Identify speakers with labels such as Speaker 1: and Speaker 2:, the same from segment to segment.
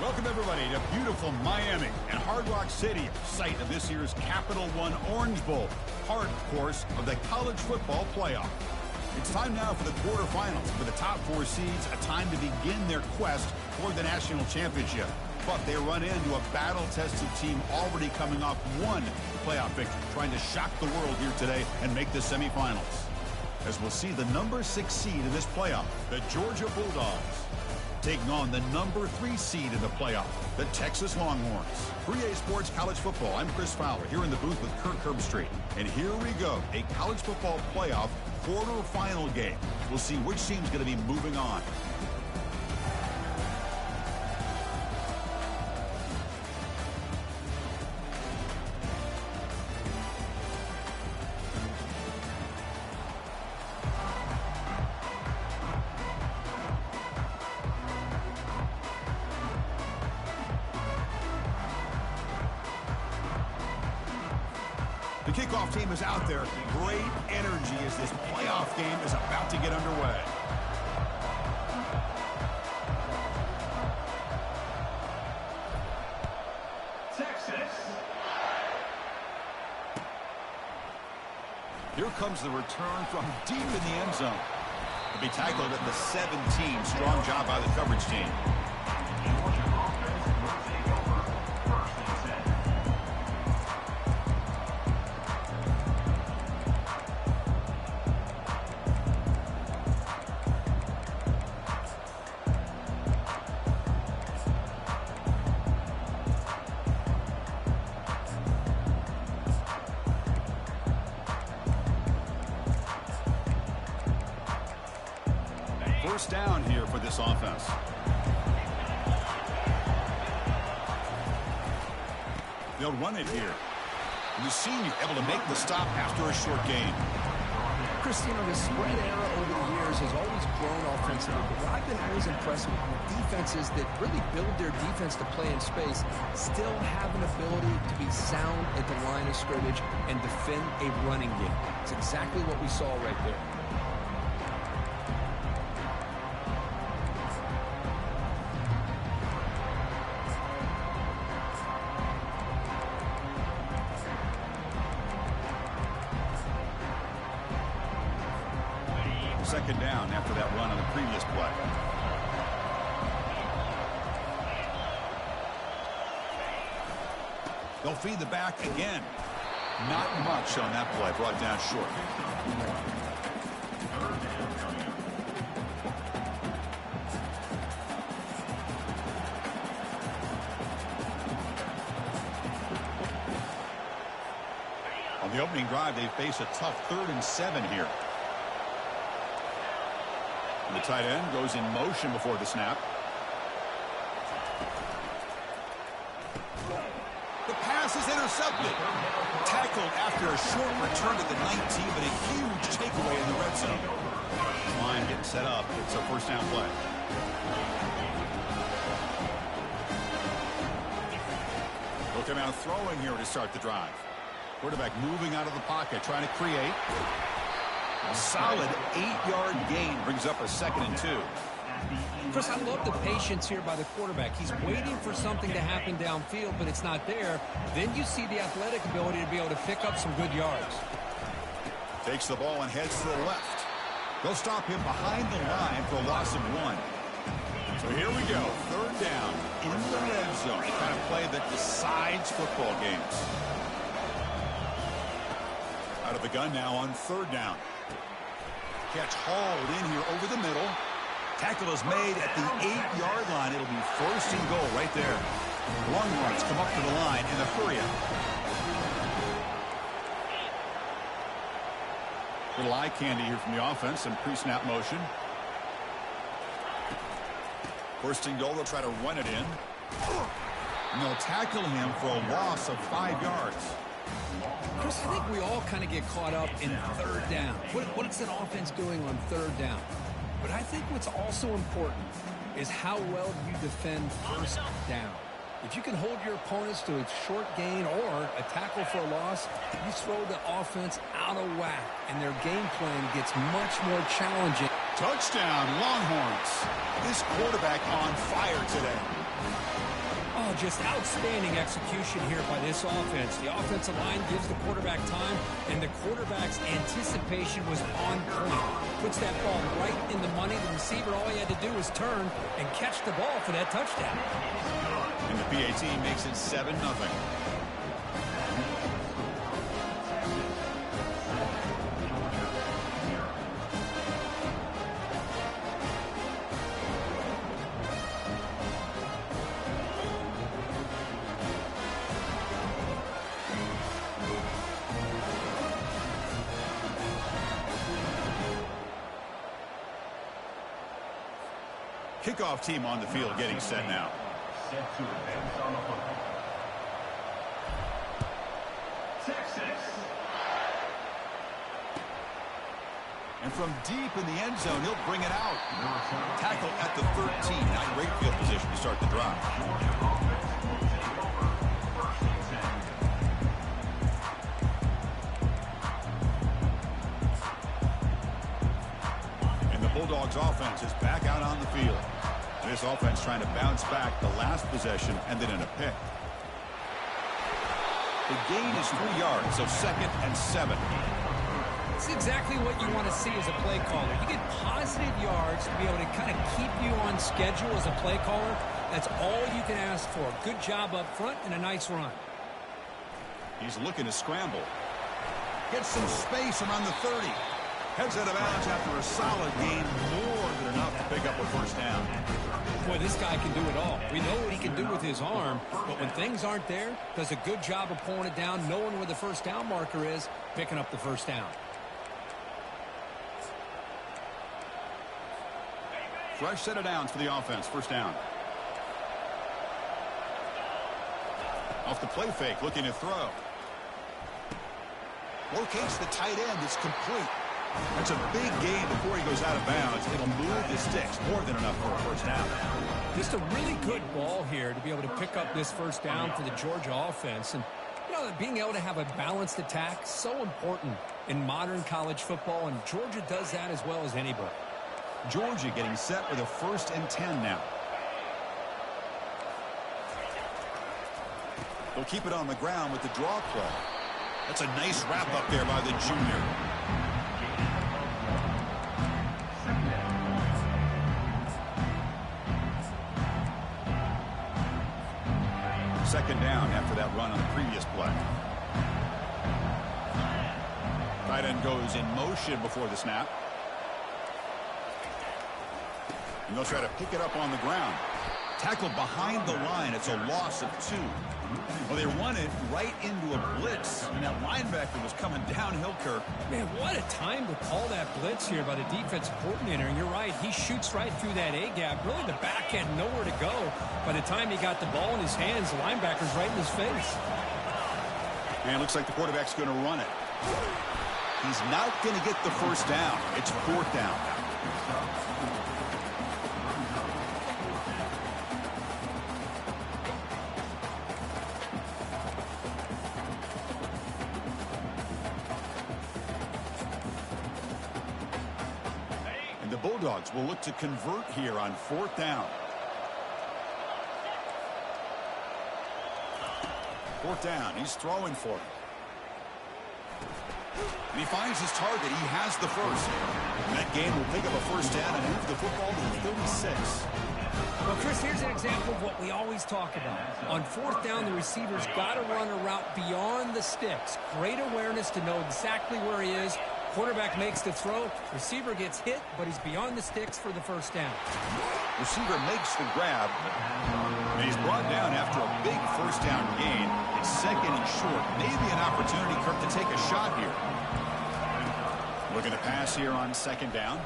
Speaker 1: Welcome, everybody, to beautiful Miami and Hard Rock Stadium, site of this year's Capital One Orange Bowl, part, of course, of the college football playoff. It's time now for the quarterfinals, for the top four seeds, a time to begin their quest for the national championship. But they run into a battle-tested team already coming off one playoff victory, trying to shock the world here today and make the semifinals. As we'll see the number 6 seed in this playoff, the Georgia Bulldogs, taking on the number 3 seed in the playoff, the Texas Longhorns. 3A Sports College Football, I'm Chris Fowler, here in the booth with Kirk Herbstreit. And here we go, a college football playoff quarterfinal game. We'll see which team's going to be moving on.
Speaker 2: The kickoff team is out there. Great energy as this playoff game is about to get underway.
Speaker 3: Texas.
Speaker 1: Here comes the return from deep in the end zone. To be tackled at the 17. Strong job by the coverage team. First down here for this offense. They'll run it here. The senior able to make the stop after a short gain.
Speaker 4: Christina, the spread era over the years has always grown offensively, but what I've been always impressed with defenses that really build their defense to play in space still have an ability to be sound at the line of scrimmage and defend a running game. It's exactly what we saw right there.
Speaker 1: Second down after that run on the previous play. They'll feed the back again. Not much on that play, brought down short. On the opening drive, they face a tough 3rd and 7 here. The tight end goes in motion before the snap. The pass is intercepted. Tackled after a short return to the 19, but a huge takeaway in the red zone. Line getting set up. It's a first down play. Looking out throwing here to start the drive. Quarterback moving out of the pocket, trying to create. A solid 8-yard gain brings up a 2nd and 2.
Speaker 4: Chris, I love the patience here by the quarterback. He's waiting for something to happen downfield, but it's not there. Then you see the athletic ability to be able to pick up some good yards.
Speaker 1: Takes the ball and heads to the left. They'll stop him behind the line for a loss of 1. So here we go. 3rd down in the red zone. The kind of play that decides football games. Out of the gun now on 3rd down. Catch hauled in here over the middle. Tackle is made at the 8-yard line. It'll be 1st and goal right there. Longhorns come up to the line in a hurry-up. Little eye candy here from the offense. Some pre-snap motion. 1st and goal. They'll try to run it in. And they'll tackle him for a loss of 5 yards.
Speaker 4: Chris, I think we all kind of get caught up in 3rd down. What's an offense doing on 3rd down? But I think what's also important is how well you defend 1st down. If you can hold your opponents to a short gain or a tackle for a loss, you throw the offense out of whack, and their game plan gets much more challenging.
Speaker 1: Touchdown, Longhorns. This quarterback on fire today.
Speaker 4: just outstanding execution here by this offense. The offensive line gives the quarterback time, and the quarterback's anticipation was on point. Puts that ball right in the money. The receiver, all he had to do was turn and catch the ball for that touchdown.
Speaker 1: And the PAT makes it 7-0. Kickoff team on the field getting set now.
Speaker 3: Set to advance on the football. Texas.
Speaker 1: And from deep in the end zone, he'll bring it out. Tackle at the 13. Not a great field position to start the drive. And the Bulldogs offense is back out on the field. This offense trying to bounce back the last possession and then in a pick. The gain is 3 yards, so 2nd and 7.
Speaker 4: It's exactly what you want to see as a play caller. You get positive yards to be able to kind of keep you on schedule as a play caller. That's all you can ask for. Good job up front and a nice run.
Speaker 1: He's looking to scramble. Gets some space around the 30. Heads out of bounds after a solid gain, more than enough to pick up a first down.
Speaker 4: Boy, this guy can do it all. We know what he can do with his arm, but when things aren't there, does a good job of pulling it down, knowing where the first down marker is, picking up the first down.
Speaker 1: Fresh set of downs for the offense. First down. Off the play fake, looking to throw. Locates the tight end. It's complete. That's a big gain before he goes out of bounds. It'll move the sticks. More than enough for a first down.
Speaker 4: Just a really good ball here to be able to pick up this first down for the Georgia offense. And, you know, being able to have a balanced attack, so important in modern college football, and Georgia does that as well as anybody.
Speaker 1: Georgia getting set with a 1st and 10 now. They'll keep it on the ground with the draw play. That's a nice wrap up there by the junior. Second down after that run on the previous play. Tight end goes in motion before the snap. And they'll try to pick it up on the ground. Tackled behind the line. It's a loss of 2. Well, they run it right into a blitz, and that linebacker was coming downhill, Kirk.
Speaker 4: Man, what a time to call that blitz here by the defensive coordinator. And you're right, he shoots right through that A-gap. Really, the back had nowhere to go. By the time he got the ball in his hands, the linebacker's right in his face.
Speaker 1: And it looks like the quarterback's going to run it. He's not going to get the first down. It's 4th down. Bulldogs will look to convert here on 4th down. 4th down. He's throwing for it. And he finds his target. He has the first. And that game will pick up a first down and move the football to 36.
Speaker 4: Well, Chris, here's an example of what we always talk about. On 4th down, the receiver's got to run a route beyond the sticks. Great awareness to know exactly where he is. Quarterback makes the throw. Receiver gets hit, but he's beyond the sticks for the first down.
Speaker 1: Receiver makes the grab, and he's brought down after a big first down gain. It's 2nd and short. Maybe an opportunity, Kirk, to take a shot here. Looking to pass here on 2nd down.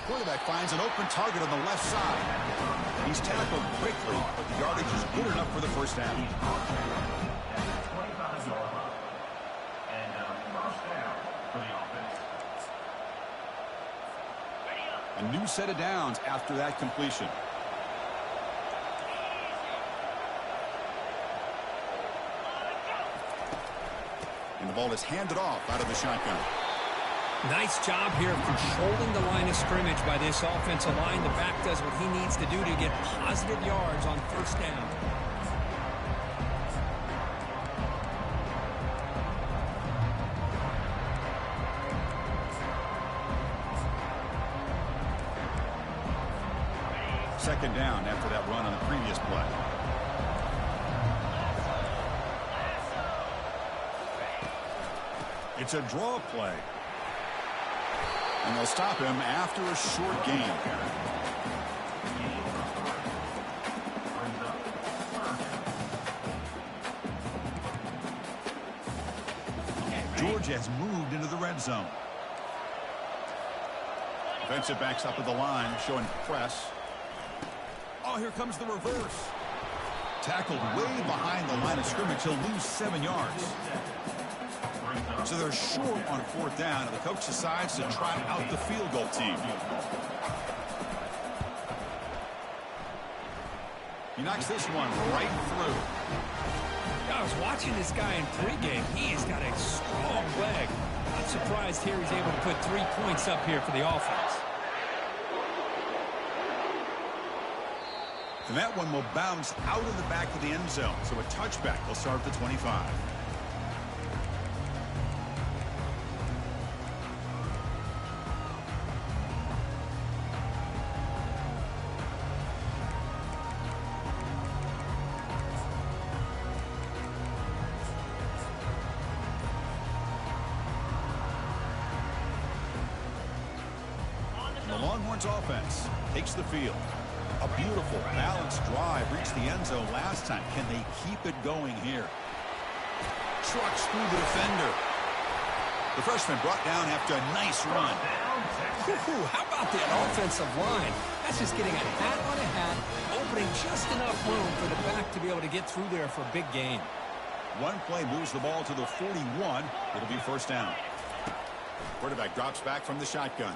Speaker 1: Quarterback finds an open target on the left side. He's tackled quickly, but the yardage is good enough for the first down. A new set of downs after that completion. And the ball is handed off out of the shotgun.
Speaker 4: Nice job here of controlling the line of scrimmage by this offensive line. The back does what he needs to do to get positive yards on first down.
Speaker 1: Second down after that run on the previous play. It's a draw play. And they'll stop him after a short gain. Georgia has moved into the red zone. Defensive backs up at the line, showing press. Oh, here comes the reverse. Tackled way behind the line of scrimmage. He'll lose 7 yards. So they're short on fourth down, and the coach decides to trot out the field goal team. He knocks this one right through.
Speaker 4: I was watching this guy in pregame. He has got a strong leg. Not surprised here he's able to put 3 points up here for the offense.
Speaker 1: And that one will bounce out of the back of the end zone. So a touchback will start at the 25. The Longhorns offense takes the field. A beautiful, balanced drive reached the end zone last time. Can they keep it going here? Trucks through the defender. The freshman brought down after a nice run.
Speaker 4: How about that offensive line? That's just getting a hat on a hat, opening just enough room for the back to be able to get through there for a big gain.
Speaker 1: One play moves the ball to the 41. It'll be first down. Quarterback drops back from the shotgun.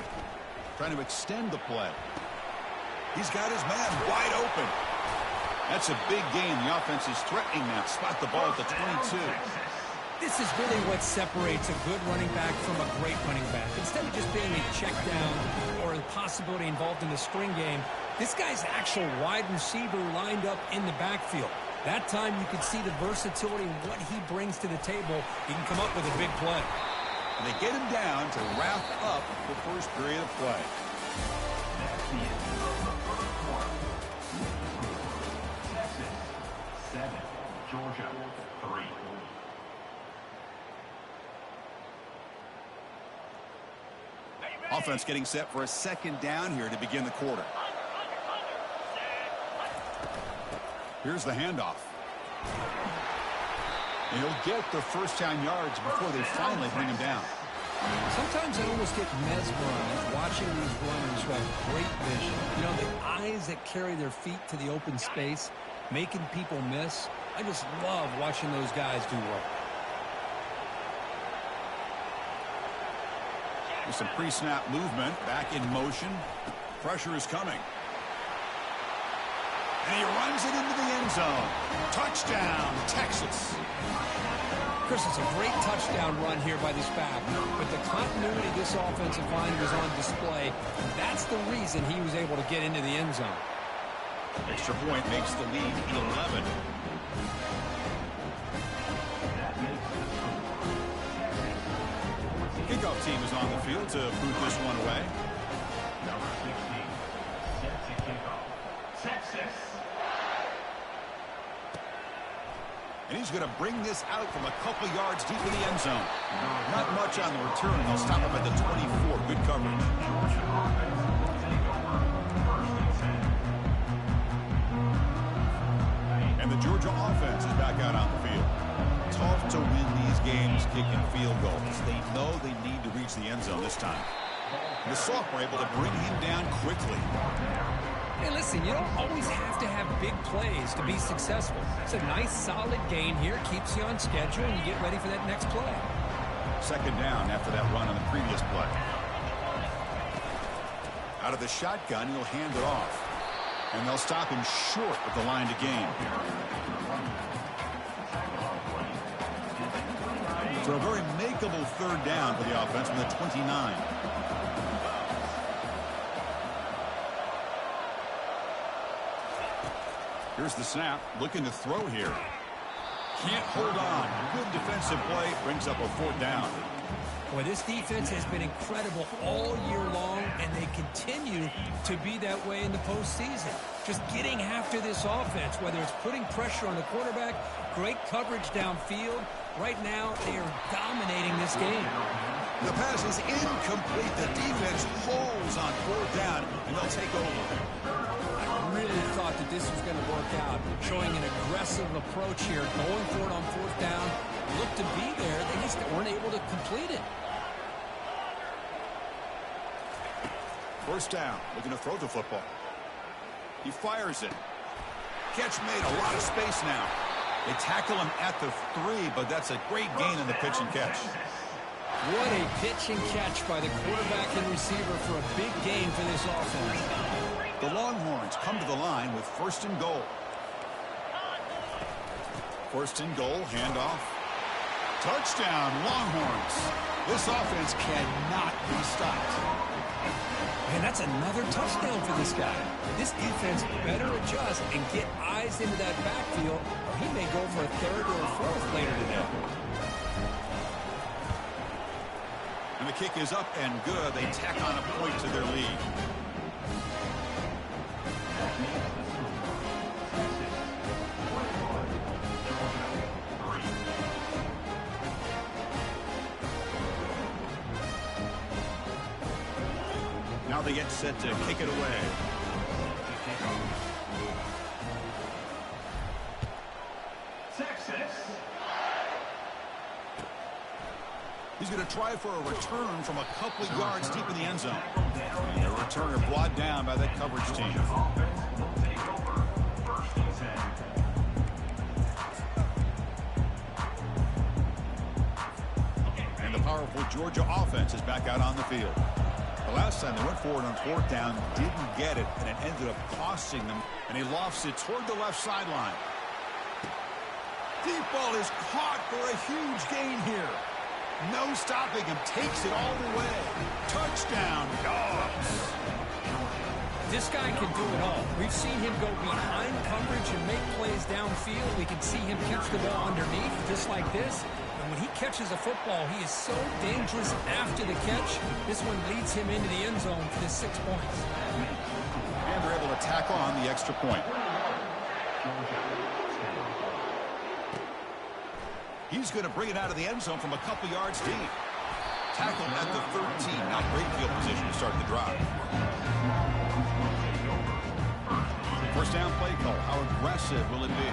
Speaker 1: Trying to extend the play. He's got his man wide open. That's a big game. The offense is threatening now. Spot the ball at the 22.
Speaker 4: This is really what separates a good running back from a great running back. Instead of just being a check down or a possibility involved in the screen game, this guy's actual wide receiver lined up in the backfield. That time you could see the versatility and what he brings to the table. He can come up with a big play.
Speaker 1: And they get him down to wrap up the first period of play.
Speaker 3: Texas 7, Georgia 3.
Speaker 1: Offense getting set for a second down here to begin the quarter. Here's the handoff. And he'll get the first down yards before they finally bring him down.
Speaker 4: Sometimes I almost get mesmerized watching these runners who have great vision. You know, the eyes that carry their feet to the open space, making people miss. I just love watching those guys do work.
Speaker 1: With some pre-snap movement, back in motion. Pressure is coming. And he runs it into the end zone. Touchdown, Texas.
Speaker 4: Chris, it's a great touchdown run here by this back, but the continuity of this offensive line was on display. That's the reason he was able to get into the end zone.
Speaker 1: Extra point makes the lead 11. Kickoff team is on the field to boot this one away.
Speaker 3: Number 16, set to kick off. Texas.
Speaker 1: And he's going to bring this out from a couple yards deep in the end zone. Not much on the return. They'll stop him at the 24. Good coverage.
Speaker 3: Georgia offense will take over first and 10.
Speaker 1: And the Georgia offense is back out on the field. Tough to win these games kicking field goals. They know they need to reach the end zone this time. The Soft were able to bring him down quickly.
Speaker 4: Hey, listen, you don't always have to have big plays to be successful. It's a nice, solid gain here. Keeps you on schedule, and you get ready for that next play.
Speaker 1: Second down after that run on the previous play. Out of the shotgun, he'll hand it off. And they'll stop him short of the line to gain. So a very makeable third down for the offense from the 29. Here's the snap. Looking to throw here. Can't hold on. Good defensive play. Brings up a fourth down.
Speaker 4: Boy, this defense has been incredible all year long, and they continue to be that way in the postseason. Just getting after this offense, whether it's putting pressure on the quarterback, great coverage downfield. Right now, they are dominating this game.
Speaker 1: The pass is incomplete. The defense holds on fourth down, and they'll take over.
Speaker 4: I really thought that this was going to work out, showing an aggressive approach here, going for it on fourth down. Looked to be there. They just weren't able to complete it.
Speaker 1: First down, looking to throw the football. He fires it. Catch made, a lot of space now. They tackle him at the 3, but that's a great gain in the pitch and catch.
Speaker 4: What a pitch and catch by the quarterback and receiver for a big gain for this offense.
Speaker 1: The Longhorns come to the line with first and goal. First and goal, handoff. Touchdown, Longhorns. This offense cannot be stopped.
Speaker 4: Man, that's another touchdown for this guy. This defense better adjust and get eyes into that backfield, or he may go for a third or a fourth later today.
Speaker 1: And the kick is up and good. They tack on a point to their lead. Now they get set to kick it away. He's going to try for a return from a couple of yards deep in the end zone. And the returner brought down by that coverage team. And the powerful Georgia offense is back out on the field. The last time they went forward on fourth down, didn't get it, and it ended up costing them. And he lofts it toward the left sideline. Deep ball is caught for a huge gain here. No stopping him. Takes it all the way. Touchdown, Dogs.
Speaker 4: This guy can do it all. We've seen him go behind coverage and make plays downfield. We can see him catch the ball underneath just like this. And when he catches a football, he is so dangerous after the catch. This one leads him into the end zone for the 6 points.
Speaker 1: And they're able to tack on the extra point. He's going to bring it out of the end zone from a couple yards deep. Tackle at the 13. Not great field position to start the drive. First down play call. How aggressive will it be?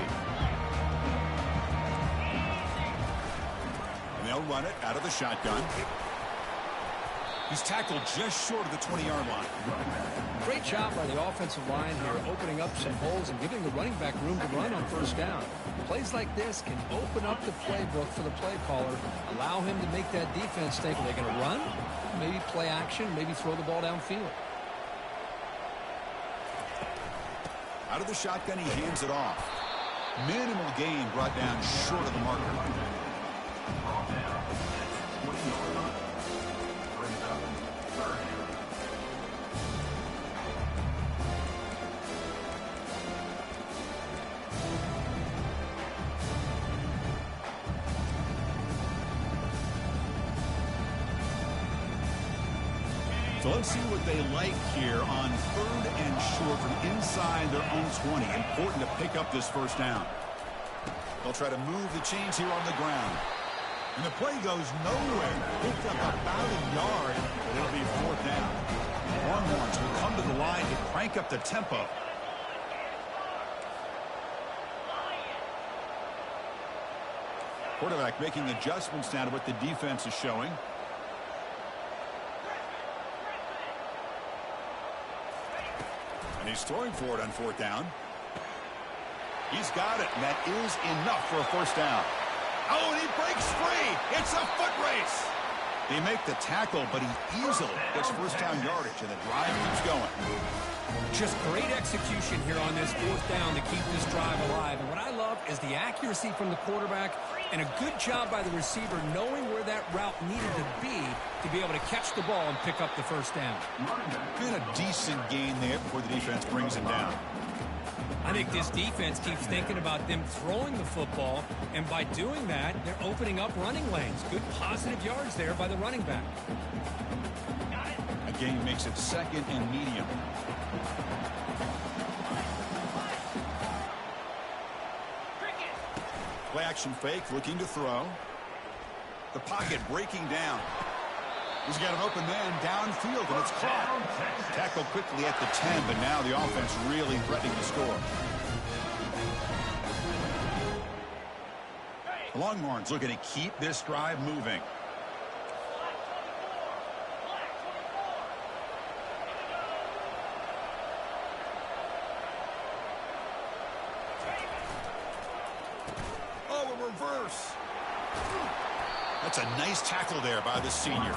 Speaker 1: And they'll run it out of the shotgun. He's tackled just short of the 20-yard line.
Speaker 4: Great job by the offensive line here, opening up some holes and giving the running back room to run on first down. Plays like this can open up the playbook for the play caller, allow him to make that defense think, are they going to run? Maybe play action, maybe throw the ball downfield.
Speaker 1: Out of the shotgun, he hands it off. Minimal gain brought down short of the marker. So let's see what they like here on third and short from inside their own 20. Important to pick up this first down. They'll try to move the chains here on the ground. And the play goes nowhere. Picked up about a yard, but it'll be fourth down. Longhorns will come to the line to crank up the tempo. Quarterback making adjustments now to what the defense is showing. He's throwing for it on fourth down. He's got it, and that is enough for a first down. Oh, and he breaks free. It's a foot race. They make the tackle, but he easily gets first down yardage, and the drive keeps going.
Speaker 4: Just great execution here on this fourth down to keep this drive alive. And what I love is the accuracy from the quarterback And a good job by the receiver knowing where that route needed to be able to catch the ball and pick up the first down.
Speaker 1: And a decent gain there before the defense brings him down.
Speaker 4: I think this defense keeps thinking about them throwing the football, and by doing that, they're opening up running lanes. Good positive yards there by the running back.
Speaker 1: A gain makes it 2nd and medium. Play action fake, looking to throw. The pocket breaking down. He's got an open man downfield, and it's caught. Tackled quickly at the 10, but now the offense really threatening to score. The Longhorns looking to keep this drive moving. Oh, a reverse. That's a nice tackle there by the senior.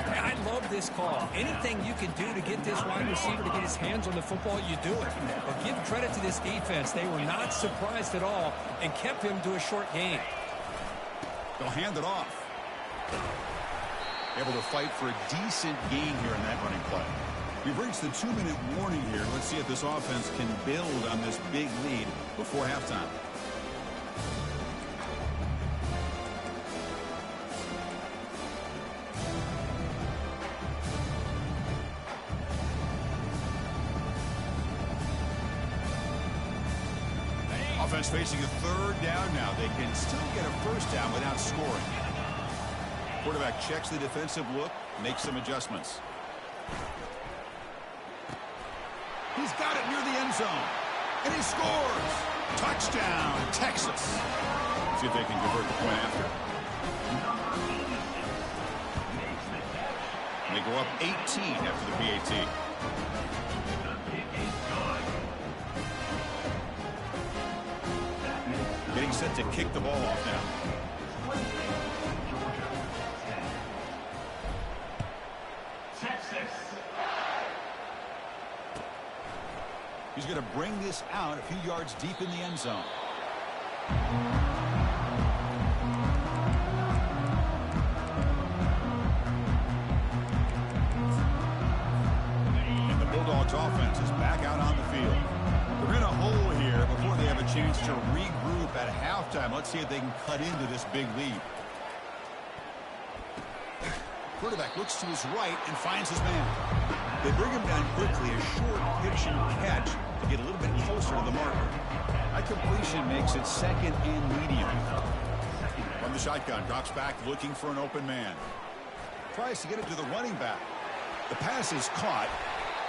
Speaker 4: I love this call. Anything you can do to get this wide receiver to get his hands on the football, you do it. But give credit to this defense. They were not surprised at all and kept him to a short gain.
Speaker 1: They'll hand it off. Able to fight for a decent gain here in that running play. We've reached the 2-minute warning here. Let's see if this offense can build on this big lead before halftime. Offense facing a 3rd down now. They can still get a first down without scoring. Quarterback checks the defensive look, makes some adjustments. He's got it near the end zone. And he scores. Touchdown, Texas. See if they can convert the point after. They go up 18 after the PAT. Getting set to kick the ball off now. He's going to bring this out a few yards deep in the end zone. And the Bulldogs offense is back out on the field. They're in a hole here before they have a chance to regroup at halftime. Let's see if they can cut into this big lead. Quarterback looks to his right and finds his man. They bring him down quickly, a short pitch and catch to get a little bit closer to the marker. That completion makes it 2nd and medium. From the shotgun, drops back looking for an open man. Tries to get it to the running back. The pass is caught.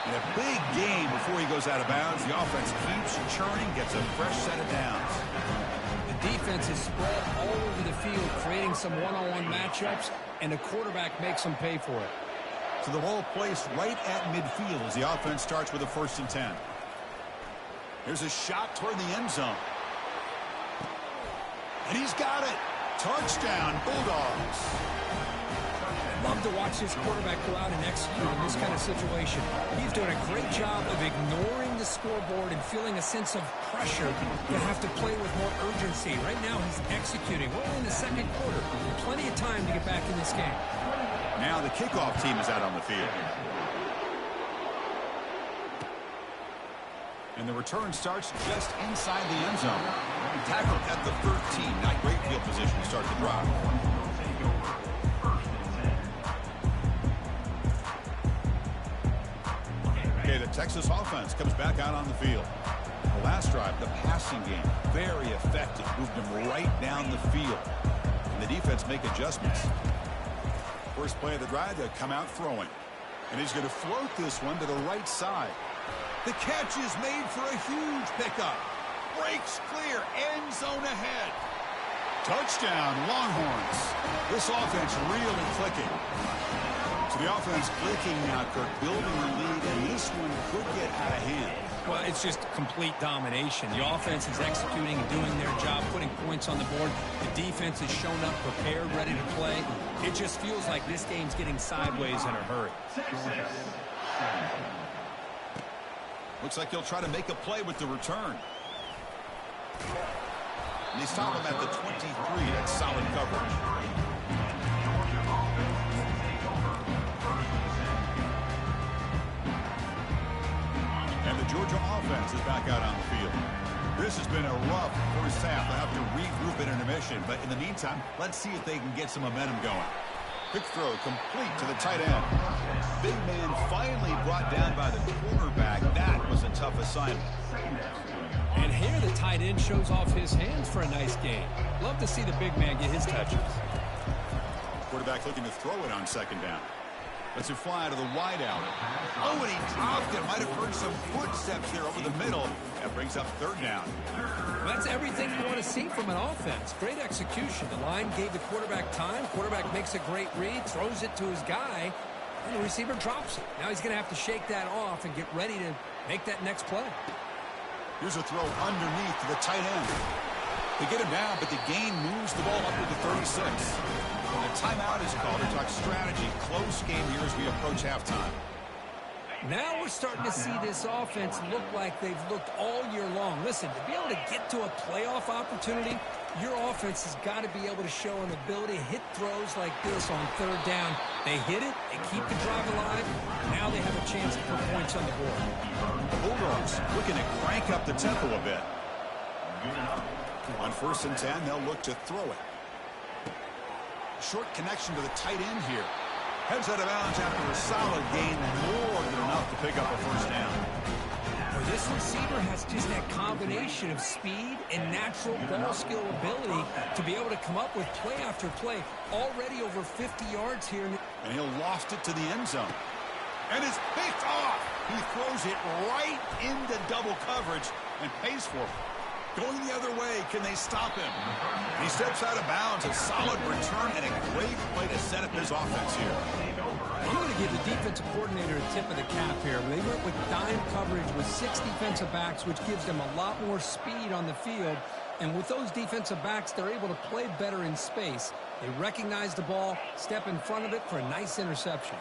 Speaker 1: And a big game before he goes out of bounds. The offense keeps churning, gets a fresh set of downs.
Speaker 4: The defense is spread all over the field, creating some one-on-one matchups, and the quarterback makes them pay for it.
Speaker 1: So the ball placed right at midfield as the offense starts with a 1st and 10. There's a shot toward the end zone. And he's got it. Touchdown, Bulldogs.
Speaker 4: Love to watch this quarterback go out and execute in this kind of situation. He's doing a great job of ignoring the scoreboard and feeling a sense of pressure to have to play with more urgency. Right now he's executing. We're in the 2nd quarter. Plenty of time to get back in this game.
Speaker 1: Now the kickoff team is out on the field. And the return starts just inside the end zone. Tackled at the 13. Not great field position to start the drive. Okay, the Texas offense comes back out on the field. The last drive, the passing game, very effective. Moved them right down the field. And the defense make adjustments. First play of the drive, they'll come out throwing. And he's going to float this one to the right side. The catch is made for a huge pickup. Breaks clear, end zone ahead. Touchdown, Longhorns. This offense really clicking. So the offense clicking now, Kirk, building the lead, and this one could get out of hand.
Speaker 4: Well, it's just complete domination. The offense is executing and doing their job, putting points on the board. The defense has shown up prepared, ready to play. It just feels like this game's getting sideways in a hurry.
Speaker 1: Looks like he'll try to make a play with the return. And they stop him at the 23. That's solid coverage. And the Georgia offense is back out on the field. This has been a rough first half. They'll have to regroup in intermission. But in the meantime, let's see if they can get some momentum going. Quick throw complete to the tight end. Big man finally brought down by the quarterback. That was a tough assignment.
Speaker 4: And here the tight end shows off his hands for a nice gain. Love to see the big man get his touches.
Speaker 1: Quarterback looking to throw it on second down. Lets it fly to the wideout. Oh, and he dropped it. Might have heard some footsteps there over the middle. That brings up third down.
Speaker 4: Well, that's everything you want to see from an offense. Great execution. The line gave the quarterback time. Quarterback makes a great read, throws it to his guy, and the receiver drops it. Now he's going to have to shake that off and get ready to make that next play.
Speaker 1: Here's a throw underneath to the tight end. They get him down, but the gain moves the ball up to the 36. A timeout is called to talk strategy. Close game here as we approach halftime.
Speaker 4: Now we're starting to see this offense look like they've looked all year long. Listen, to be able to get to a playoff opportunity, your offense has got to be able to show an ability to hit throws like this on third down. They hit it, they keep the drive alive. Now they have a chance to put points on the board.
Speaker 1: The Bulldogs looking to crank up the tempo a bit. On 1st and 10, they'll look to throw it. Short connection to the tight end here. Heads out of bounds after a solid gain, more than enough to pick up a first down.
Speaker 4: Well, this receiver has just that combination of speed and natural ball skill ability to be able to come up with play after play. Already over 50 yards here.
Speaker 1: And he'll loft it to the end zone. And it's picked off. He throws it right into double coverage and pays for it. Going the other way, can they stop him? He steps out of bounds, a solid return, and a great play to set up his offense here.
Speaker 4: I'm going to give the defensive coordinator a tip of the cap here. They went with dime coverage with 6 defensive backs, which gives them a lot more speed on the field. And with those defensive backs, they're able to play better in space. They recognize the ball, step in front of it for a nice interception.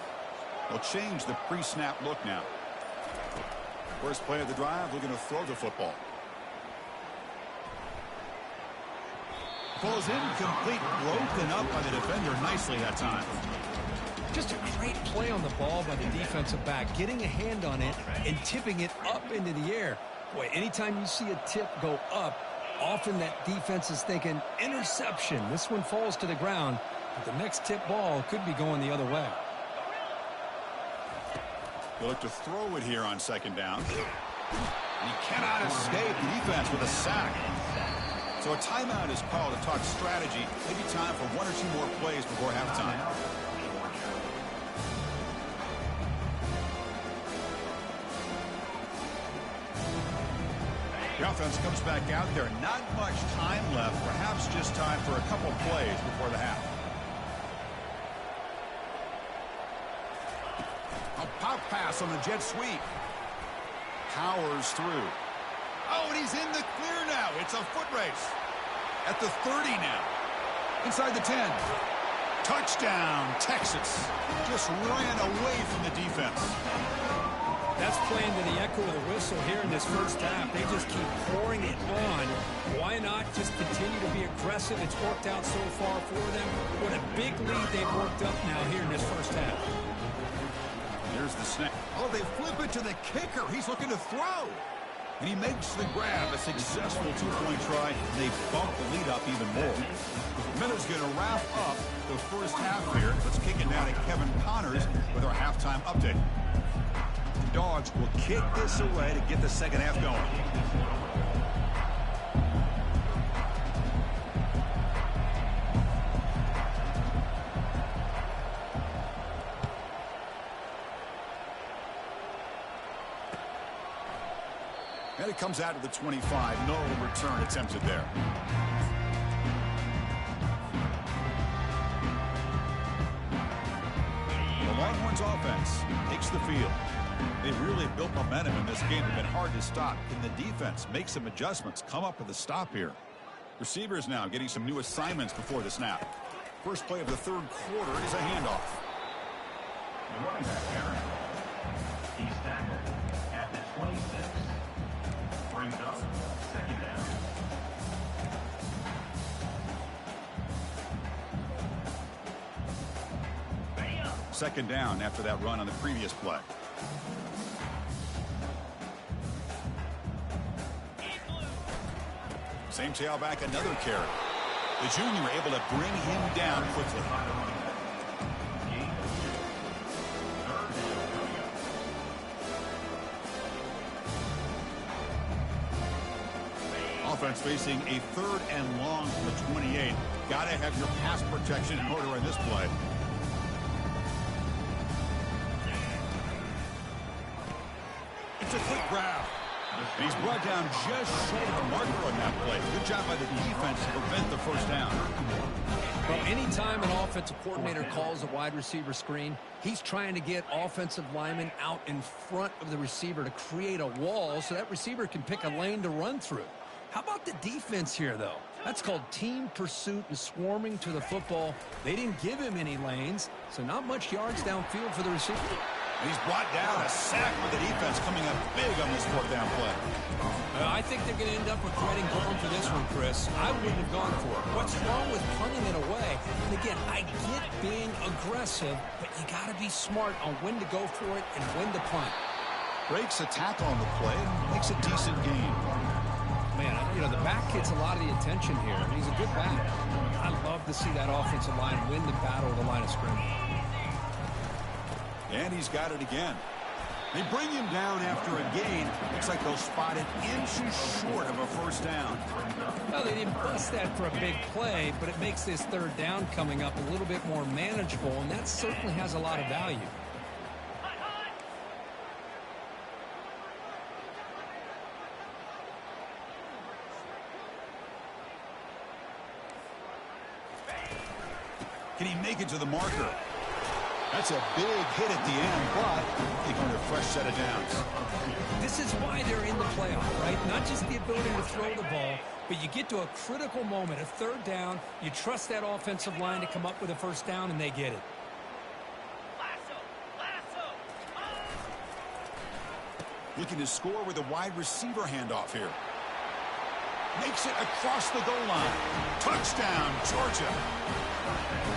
Speaker 1: They'll change the pre-snap look now. First play of the drive, looking to throw the football. Falls incomplete, broken up by the defender nicely that time.
Speaker 4: Just a great play on the ball by the defensive back, getting a hand on it and tipping it up into the air. Boy, anytime you see a tip go up, often that defense is thinking interception. This one falls to the ground, but the next tip ball could be going the other way.
Speaker 1: They'll look to throw it here on second down. And he cannot escape the defense with a sack. So a timeout is called to talk strategy. Maybe time for 1 or 2 more plays before halftime. The offense comes back out there. Not much time left. Perhaps just time for a couple plays before the half. A pop pass on the jet sweep. Powers through. Oh, and he's in the clear now. It's a foot race. At the 30 now. Inside the 10. Touchdown, Texas. Just ran away from the defense.
Speaker 4: That's playing to the echo of the whistle here in this first half. They just keep pouring it on. Why not just continue to be aggressive? It's worked out so far for them. What a big lead they've worked up now here in this first half.
Speaker 1: Here's the snap. Oh, they flip it to the kicker. He's looking to throw. And he makes the grab, a successful 2-point try. They bump the lead up even more. Miller's going to wrap up the first half here. Let's kick it now to Kevin Connors with our halftime update. The Dogs will kick this away to get the second half going. And it comes out to the 25. No return attempted there. The Longhorns offense takes the field. They really built momentum in this game. They've been hard to stop. Can the defense make some adjustments, come up with a stop here? Receivers now getting some new assignments before the snap. First play of the third quarter is a handoff.
Speaker 3: The running back carry. He's tackled at the 26. Brings up second down.
Speaker 1: Second down after that run on the previous play. Same tailback, another carry. The junior able to bring him down quickly. Offense facing a 3rd and long from the 28. Got to have your pass protection in order in this play. It's a quick grab. And he's brought down just short of the marker on that play. Good job by the defense to prevent the first down.
Speaker 4: Well, anytime an offensive coordinator calls a wide receiver screen, he's trying to get offensive linemen out in front of the receiver to create a wall so that receiver can pick a lane to run through. How about the defense here, though? That's called team pursuit and swarming to the football. They didn't give him any lanes, so not much yards downfield for the receiver.
Speaker 1: And he's brought down a sack with the defense coming up big on this 4th down play.
Speaker 4: I think they're going to end up regretting going for this one, Chris. I wouldn't have gone for it. What's wrong with punting it away? And again, I get being aggressive, but you got to be smart on when to go for it and when to punt.
Speaker 1: Breaks a tackle on the play and makes a decent gain.
Speaker 4: Man, the back gets a lot of the attention here. He's a good back. I love to see that offensive line win the battle of the line of scrimmage.
Speaker 1: And he's got it again. They bring him down after a gain. Looks like they'll spot it inches short of a first down.
Speaker 4: Well, they didn't bust that for a big play, but it makes this 3rd down coming up a little bit more manageable, and that certainly has a lot of value.
Speaker 1: Can he make it to the marker? That's a big hit at the end, but they can get a fresh set of downs.
Speaker 4: This is why they're in the playoff, right? Not just the ability to throw the ball, but you get to a critical moment, a 3rd down, you trust that offensive line to come up with a first down, and they get it.
Speaker 1: Looking to score with a wide receiver handoff here. Makes it across the goal line. Touchdown, Georgia.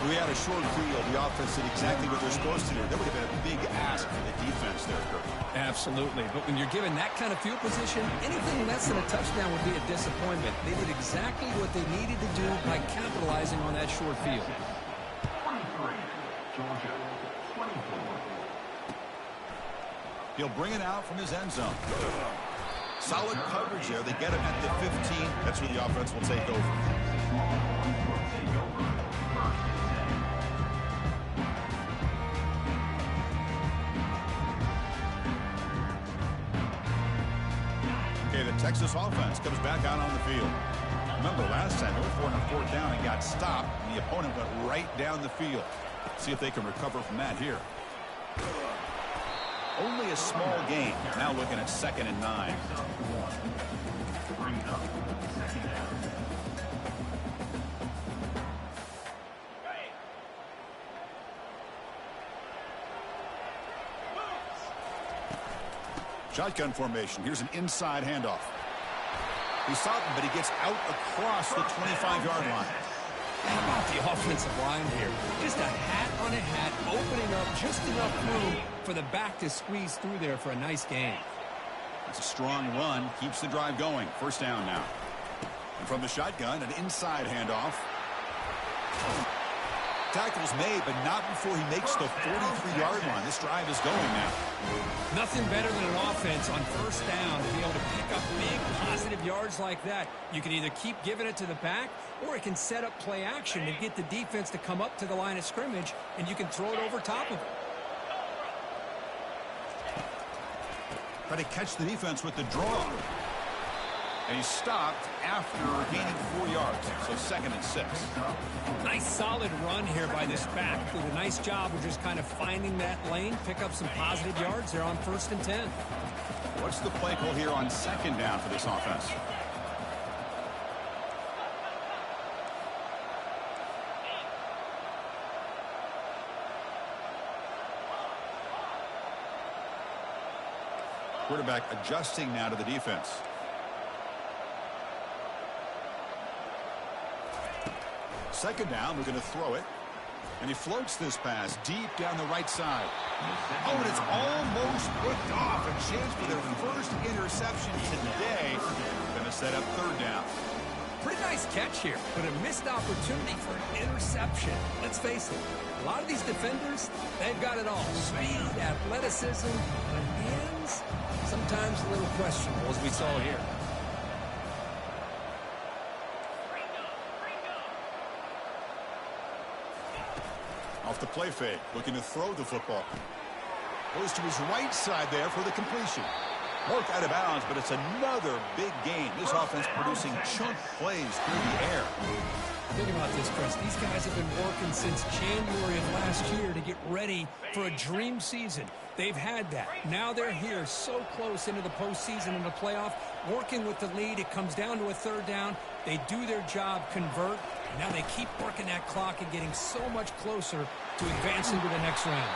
Speaker 1: We had a short field. The offense did exactly what they're supposed to do. That would have been a big ask for the defense there, Kirk.
Speaker 4: Absolutely. But when you're given that kind of field position, anything less than a touchdown would be a disappointment. They did exactly what they needed to do by capitalizing on that short field.
Speaker 3: 23, Georgia, 24.
Speaker 1: He'll bring it out from his end zone. Solid coverage there. They get him at the 15. That's where the offense will take over. Okay, the Texas offense comes back out on the field. Remember, last time they were 4 on 4th down and got stopped, and the opponent went right down the field. See if they can recover from that here. Only a small gain. Now looking at 2nd and 9. Shotgun formation. Here's an inside handoff. He saw him, but he gets out across the 25-yard line.
Speaker 4: How about the offensive line here? Just a hat on a hat, opening up just enough room for the back to squeeze through there for a nice gain.
Speaker 1: It's a strong run. Keeps the drive going. First down now. And from the shotgun, an inside handoff. Tackles made, but not before he makes the 43-yard line. This drive is going now.
Speaker 4: Nothing better than an offense on first down to be able to pick up big positive yards like that. You can either keep giving it to the back, or it can set up play action and get the defense to come up to the line of scrimmage, and you can throw it over top of it.
Speaker 1: Try to catch the defense with the draw. And he stopped after gaining 4 yards. So 2nd and 6.
Speaker 4: Nice solid run here by this back. Did a nice job of just kind of finding that lane, pick up some positive yards there on 1st and 10.
Speaker 1: What's the play call here on 2nd down for this offense? Quarterback adjusting now to the defense. Second down, we're going to throw it. And he floats this pass deep down the right side. Oh, and it's almost picked off. A chance for their first interception today. Going to set up third down.
Speaker 4: Pretty nice catch here, but a missed opportunity for an interception. Let's face it, a lot of these defenders, they've got it all. Speed, athleticism, but hands, sometimes a little questionable, as we saw here.
Speaker 1: Off the play fake, looking to throw the football. Goes to his right side there for the completion. Work out of bounds, but it's another big gain. This offense producing chunk plays through the air.
Speaker 4: Think about this, Chris. These guys have been working since January of last year to get ready for a dream season. They've had that. Now they're here so close into the postseason and the playoff, working with the lead. It comes down to a third down. They do their job, convert. Now they keep working that clock and getting so much closer to advancing to the next round.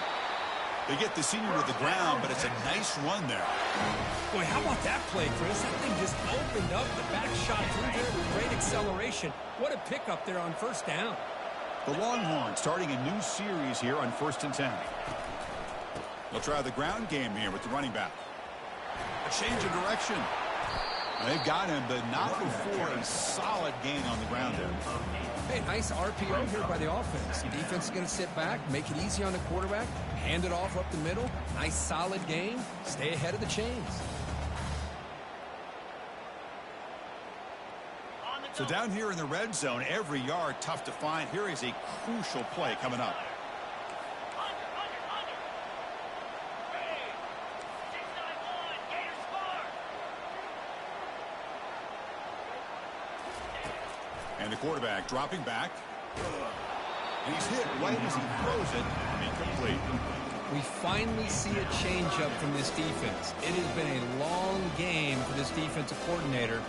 Speaker 1: They get the senior to the ground, but it's a nice run there.
Speaker 4: Boy, how about that play, Chris? That thing just opened up. The back shot through there with great acceleration. What a pickup there on first down.
Speaker 1: The Longhorns starting a new series here on 1st and 10. They'll try the ground game here with the running back. A change of direction. They've got him, but not before a solid gain on the ground there.
Speaker 4: Hey, nice RPO here by the offense. The defense is going to sit back, make it easy on the quarterback, hand it off up the middle. Nice solid gain. Stay ahead of the chains.
Speaker 1: So down here in the red zone, every yard tough to find. Here is a crucial play coming up. And the quarterback dropping back. And he's hit right as he throws it. Incomplete.
Speaker 4: We finally see a changeup from this defense. It has been a long game for this defensive coordinator.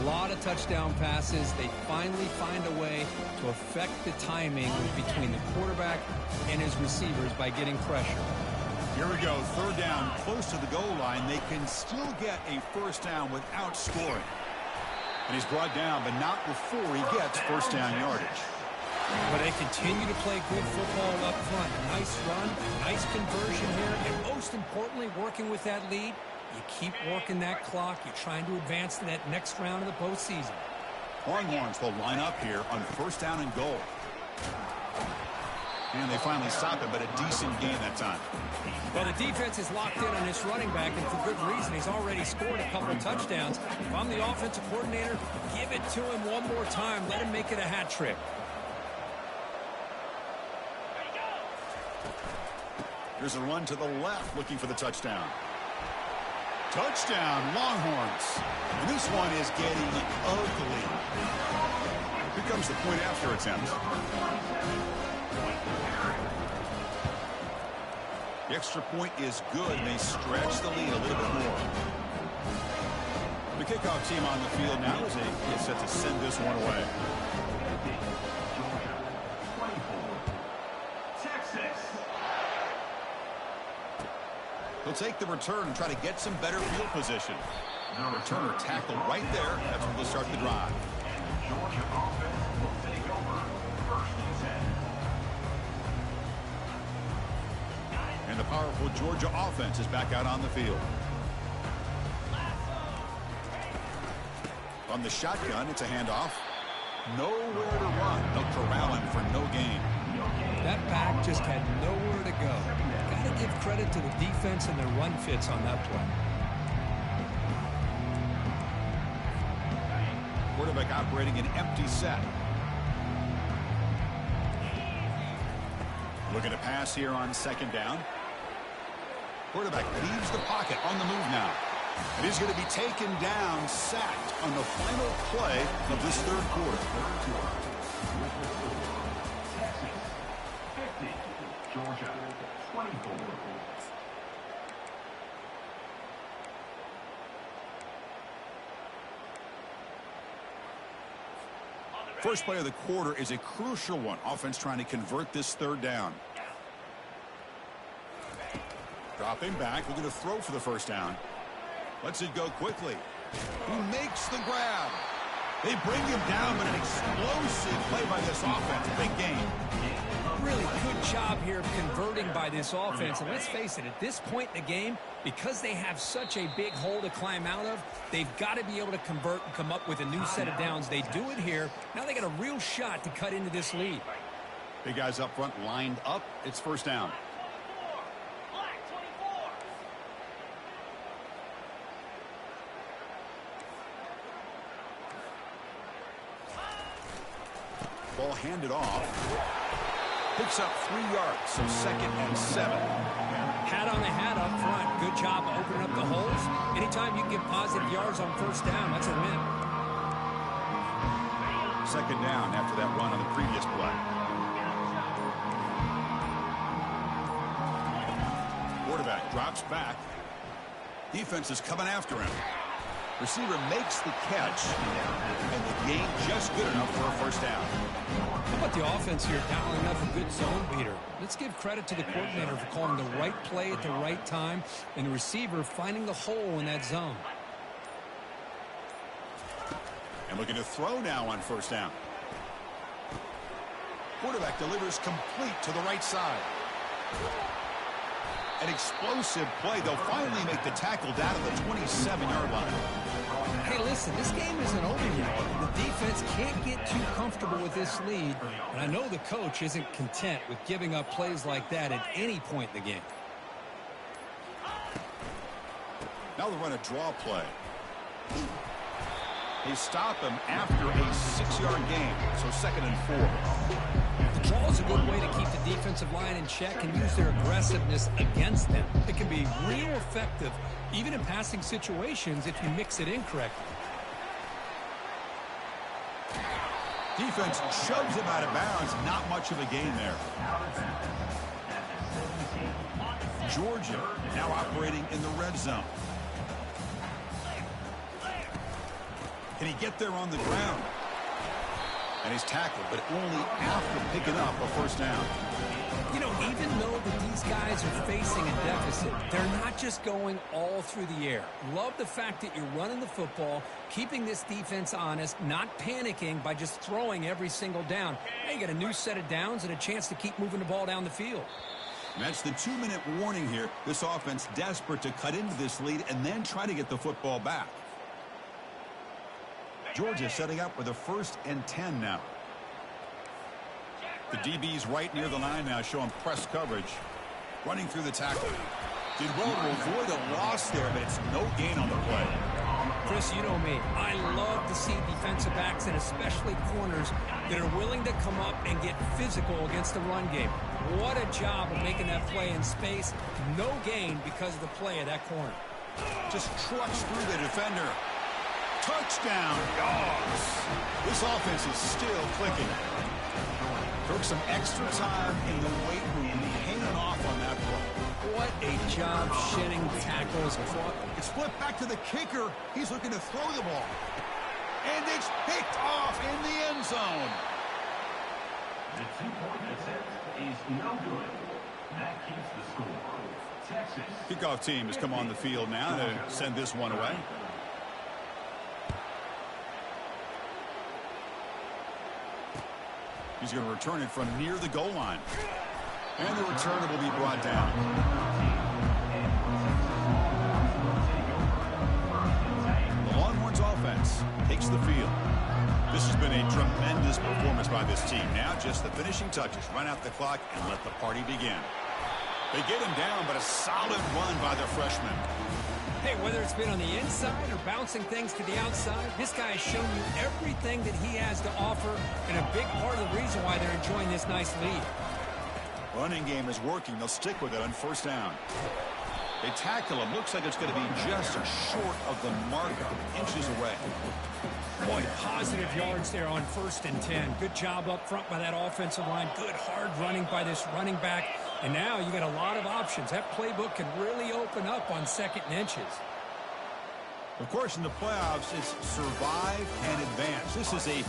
Speaker 4: A lot of touchdown passes. They finally find a way to affect the timing between the quarterback and his receivers by getting pressure.
Speaker 1: Here we go. Third down, close to the goal line. They can still get a first down without scoring. And he's brought down, but not before he gets first down yardage.
Speaker 4: But they continue to play good football up front. Nice run, nice conversion here, and most importantly, working with that lead, you keep working that clock. You're trying to advance to that next round of the postseason.
Speaker 1: Longhorns will line up here on first down and goal. And they finally stop it, but a decent gain that time.
Speaker 4: Well, the defense is locked in on this running back, and for good reason. He's already scored a couple touchdowns. If I'm the offensive coordinator, give it to him one more time. Let him make it a hat trick.
Speaker 1: Here's a run to the left, looking for the touchdown. Touchdown, Longhorns. And this one is getting ugly. Here comes the point after attempt. The extra point is good, and they stretch the lead a little bit more. The kickoff team on the field now as they get set to send this one away. He'll take the return and try to get some better field position. The returner tackled right there. That's when they'll start the drive.
Speaker 3: Georgia offense will take over 1st and 10.
Speaker 1: And the powerful Georgia offense is back out on the field. On the shotgun, it's a handoff. Nowhere to run. They'll corral him for no gain.
Speaker 4: That back just had nowhere to go. Got to give credit to the defense and their run fits on that play.
Speaker 1: Quarterback operating an empty set. Looking to pass here on second down. Quarterback leaves the pocket on the move now. And he's going to be taken down, sacked on the final play of this third quarter.
Speaker 3: Texas 50, Georgia 24.
Speaker 1: First play of the quarter is a crucial one. Offense trying to convert this third down. Dropping back, looking to throw for the first down. Lets it go quickly. He makes the grab. They bring him down, but an explosive play by this offense. Big game.
Speaker 4: Really good job here of converting by this offense. And let's face it, at this point in the game, because they have such a big hole to climb out of, they've got to be able to convert and come up with a new set of downs. They do it here. Now they got a real shot to cut into this lead.
Speaker 1: Big guys up front lined up. It's first down. Ball handed off. Picks up 3 yards, so 2nd and 7.
Speaker 4: Hat on the hat up front. Good job opening up the holes. Anytime you can get positive yards on first down, that's a win.
Speaker 1: 2nd down after that run on the previous play. Quarterback drops back. Defense is coming after him. Receiver makes the catch, and the gain just good enough for a first down.
Speaker 4: How about the offense here dialing up a good zone beater? Let's give credit to the coordinator for calling the right play at the right time, and the receiver finding the hole in that zone.
Speaker 1: And looking to throw now on first down. Quarterback delivers complete to the right side. An explosive play. They'll finally make the tackle down at the 27-yard line.
Speaker 4: Hey, listen, this game isn't over yet. The defense can't get too comfortable with this lead, and I know the coach isn't content with giving up plays like that at any point in the game.
Speaker 1: Now they'll run a draw play. They stop him after a 6-yard gain, so 2nd and 4.
Speaker 4: The draw is a good way to keep the defensive line in check and use their aggressiveness against them. It can be real effective, even in passing situations, if you mix it in correctly.
Speaker 1: Defense shoves him out of bounds. Not much of a gain there. Georgia now operating in the red zone. Can he get there on the ground? And he's tackled, but only after picking up a first down.
Speaker 4: You know, even though that these guys are facing a deficit, they're not just going all through the air. Love the fact that you're running the football, keeping this defense honest, not panicking by just throwing every single down. Now you got a new set of downs and a chance to keep moving the ball down the field.
Speaker 1: And that's the 2-minute warning here. This offense desperate to cut into this lead and then try to get the football back. Georgia setting up with a 1st and 10 now. The DB's right near the line now, showing press coverage. Running through the tackle. Did well to avoid a loss there, but it's no gain on the play.
Speaker 4: Chris, you know me. I love to see defensive backs and especially corners that are willing to come up and get physical against the run game. What a job of making that play in space. No gain because of the play of that corner.
Speaker 1: Just trucks through the defender. Touchdown, Dogs. This offense is still clicking. Took some extra time in the weight room, hanging off on that play.
Speaker 4: What a job shedding tackles.
Speaker 1: It's flipped back to the kicker. He's looking to throw the ball. And it's picked off in the end zone.
Speaker 3: The 2-point attempt is no good. That keeps the score. Texas.
Speaker 1: Kickoff team has come on the field now to send this one away. He's going to return it from near the goal line. And the returner will be brought down. The Longhorns offense takes the field. This has been a tremendous performance by this team. Now just the finishing touches. Run out the clock and let the party begin. They get him down, but a solid run by the freshman.
Speaker 4: Hey, whether it's been on the inside or bouncing things to the outside, this guy has shown you everything that he has to offer, and a big part of the reason why they're enjoying this nice lead.
Speaker 1: Running game is working. They'll stick with it on first down. They tackle him. Looks like it's going to be just short of the marker, inches away.
Speaker 4: Boy, positive yards there on 1st and 10. Good job up front by that offensive line. Good hard running by this running back. And now you got a lot of options. That playbook can really open up on 2nd and inches.
Speaker 1: Of course, in the playoffs, it's survive and advance. This is a